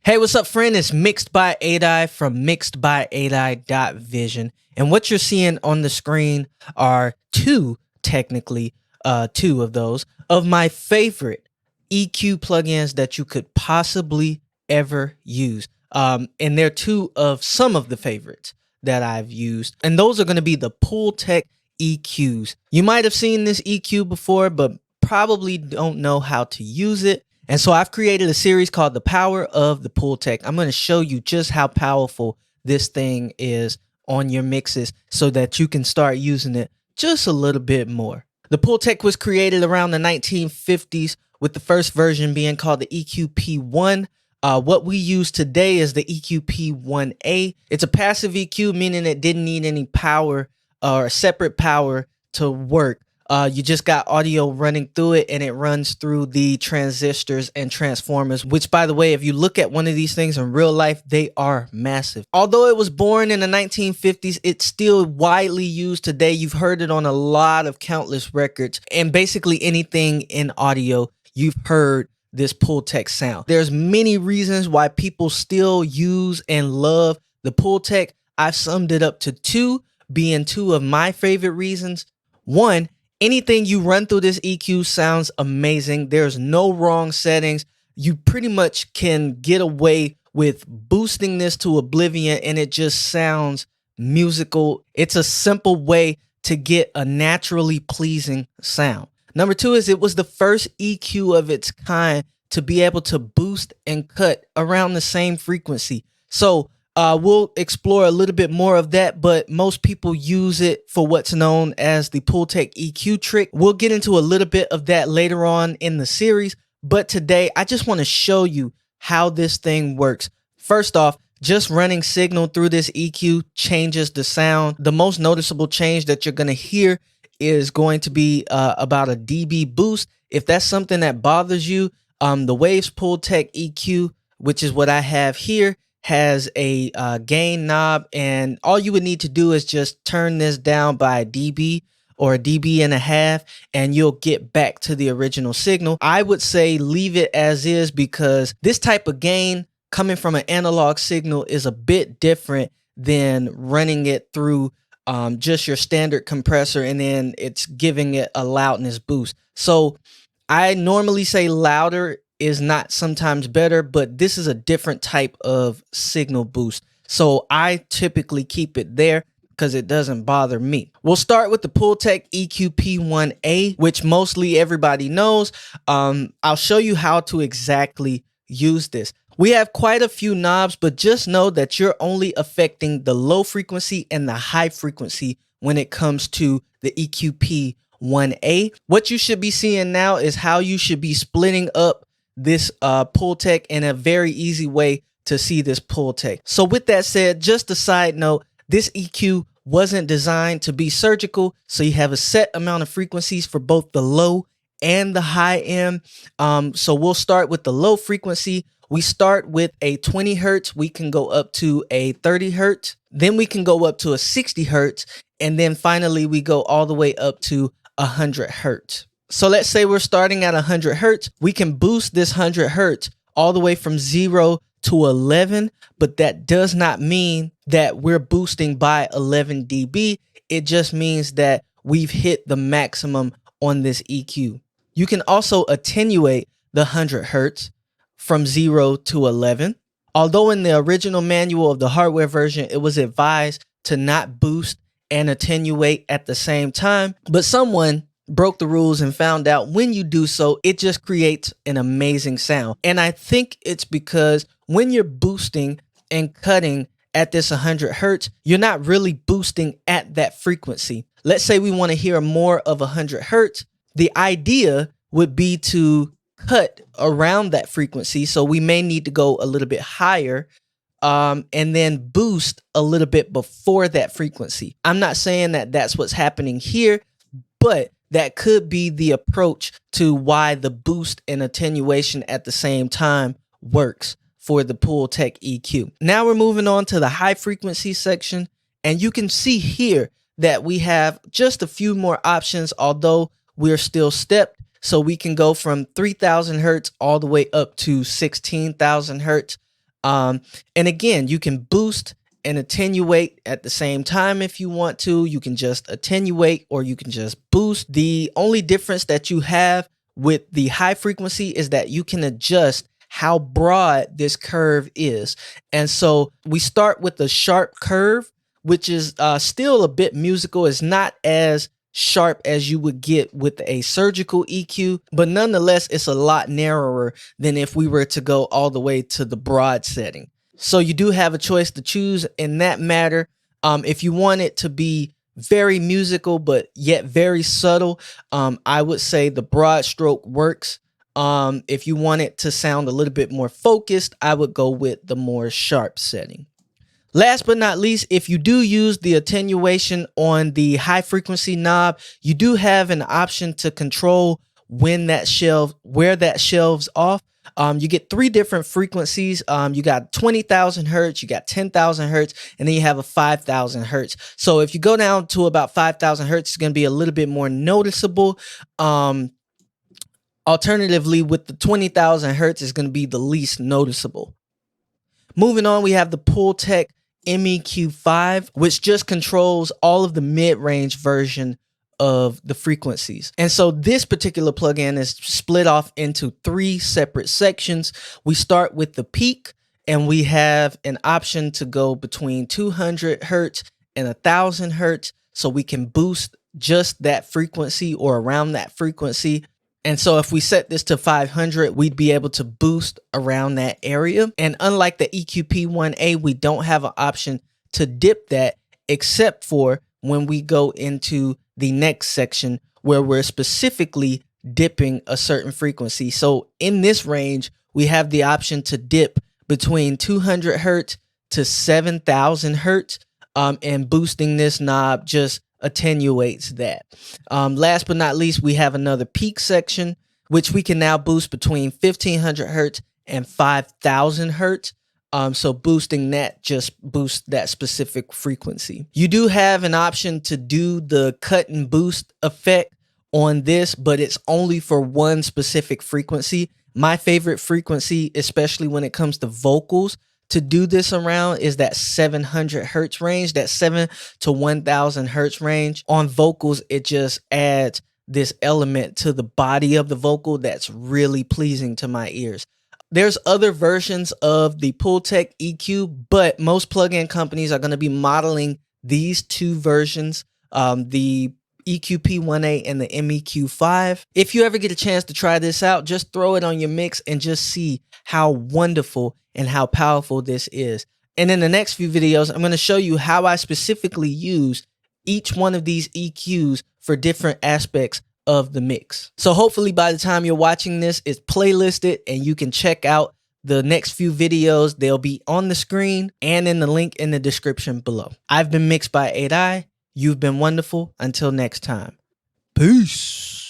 Hey, what's up, friend? It's Mixed by Adai from mixedbyadai.vision. And what you're seeing on the screen are two of those, of my favorite EQ plugins that you could possibly ever use. And they're two of some of the favorites that I've used. And those are going to be the Pultec EQs. You might have seen this EQ before, but probably don't know how to use it. And so I've created a series called The Power of the Pultec. I'm going to show you just how powerful this thing is on your mixes so that you can start using it just a little bit more. The Pultec was created around the 1950s, with the first version being called the EQ-P1. What we use today is the EQ-P1A. It's a passive EQ, meaning it didn't need any power or separate power to work. You just got audio running through it, and it runs through the transistors and transformers, which, by the way, if you look at one of these things in real life, they are massive. Although it was born in the 1950s, it's still widely used today. You've heard it on a lot of countless records, and basically anything in audio, you've heard this Pultec sound. There's many reasons why people still use and love the Pultec. I've summed it up to two, being two of my favorite reasons. One, anything you run through this EQ sounds amazing. There's no wrong settings. You pretty much can get away with boosting this to oblivion, and it just sounds musical. It's a simple way to get a naturally pleasing sound. Number two is it was the first EQ of its kind to be able to boost and cut around the same frequency. So we'll explore a little bit more of that, but most people use it for what's known as the Pultec EQ trick. We'll get into a little bit of that later on in the series, but today I just want to show you how this thing works. First off, just running signal through this EQ changes the sound. The most noticeable change that you're going to hear is going to be about a dB boost. If that's something that bothers you, the Waves Pultec EQ, which is what I have here, has a gain knob, and all you would need to do is just turn this down by a dB or a dB and a half, and you'll get back to the original signal. I would say leave it as is, because this type of gain coming from an analog signal is a bit different than running it through just your standard compressor and then it's giving it a loudness boost. So I normally say louder is not sometimes better, but this is a different type of signal boost. So I typically keep it there because it doesn't bother me. We'll start with the Pultec EQ-P1A, which mostly everybody knows. I'll show you how to exactly use this. We have quite a few knobs, but just know that you're only affecting the low frequency and the high frequency when it comes to the EQ-P1A. What you should be seeing now is how you should be splitting up this Pultec in a very easy way to see this Pultec. So with that said, just a side note, this EQ wasn't designed to be surgical, so you have a set amount of frequencies for both the low and the high end. So we'll start with the low frequency. We start with a 20 hertz, we can go up to a 30 hertz, then we can go up to a 60 hertz, and then finally we go all the way up to 100 hertz. So let's say we're starting at 100 hertz. We can boost this 100 hertz all the way from 0 to 11, but that does not mean that we're boosting by 11 dB. It just means that we've hit the maximum on this EQ. You can also attenuate the 100 hertz from 0 to 11. Although in the original manual of the hardware version, it was advised to not boost and attenuate at the same time, but someone broke the rules and found out when you do so, it just creates an amazing sound. And I think it's because when you're boosting and cutting at this 100 hertz, you're not really boosting at that frequency. Let's say we want to hear more of 100 hertz. The idea would be to cut around that frequency, so we may need to go a little bit higher and then boost a little bit before that frequency. I'm not saying that that's what's happening here, but that could be the approach to why the boost and attenuation at the same time works for the Pultec EQ. Now we're moving on to the high frequency section, and you can see here that we have just a few more options, although we're still stepped. So we can go from 3000 hertz all the way up to 16,000 hertz. And again, you can boost and attenuate at the same time if you want to. You can just attenuate or you can just boost. The only difference that you have with the high frequency is that you can adjust how broad this curve is. And so we start with a sharp curve, which is still a bit musical. It's not as sharp as you would get with a surgical EQ, but nonetheless, it's a lot narrower than if we were to go all the way to the broad setting. So you do have a choice to choose in that matter. If you want it to be very musical, but yet very subtle, I would say the broad stroke works. If you want it to sound a little bit more focused, I would go with the more sharp setting. Last but not least, if you do use the attenuation on the high frequency knob, you do have an option to control where that shelves off. You get 3 different frequencies. You got 20,000 hertz, you got 10,000 hertz, and then you have a 5,000 hertz. So if you go down to about 5,000 hertz, it's going to be a little bit more noticeable. Alternatively, with the 20,000 hertz, it's going to be the least noticeable. Moving on, we have the Pultec EQ5, which just controls all of the mid-range version of the frequencies. And so this particular plugin is split off into 3 separate sections. We start with the peak, and we have an option to go between 200 hertz and 1,000 hertz. So we can boost just that frequency or around that frequency. And so if we set this to 500, we'd be able to boost around that area. And unlike the EQP1A, we don't have an option to dip that, except for when we go into the next section where we're specifically dipping a certain frequency. So in this range, we have the option to dip between 200 hertz to 7,000 hertz. And boosting this knob just attenuates that. Last but not least, we have another peak section, which we can now boost between 1,500 hertz and 5,000 hertz. So boosting that just boosts that specific frequency. You do have an option to do the cut and boost effect on this, but it's only for one specific frequency. My favorite frequency, especially when it comes to vocals, to do this around is that 700 hertz range, that 7 to 1,000 hertz range. On vocals, it just adds this element to the body of the vocal that's really pleasing to my ears. There's other versions of the Pultec EQ, but most plugin companies are going to be modeling these 2 versions, the EQP1A and the MEQ5. If you ever get a chance to try this out, just throw it on your mix and just see how wonderful and how powerful this is. And in the next few videos, I'm going to show you how I specifically use each one of these EQs for different aspects of the mix. So hopefully by the time you're watching this, it's playlisted and you can check out the next few videos. They'll be on the screen and in the link in the description below. I've been mixed by 8i. You've been wonderful. Until next time. Peace.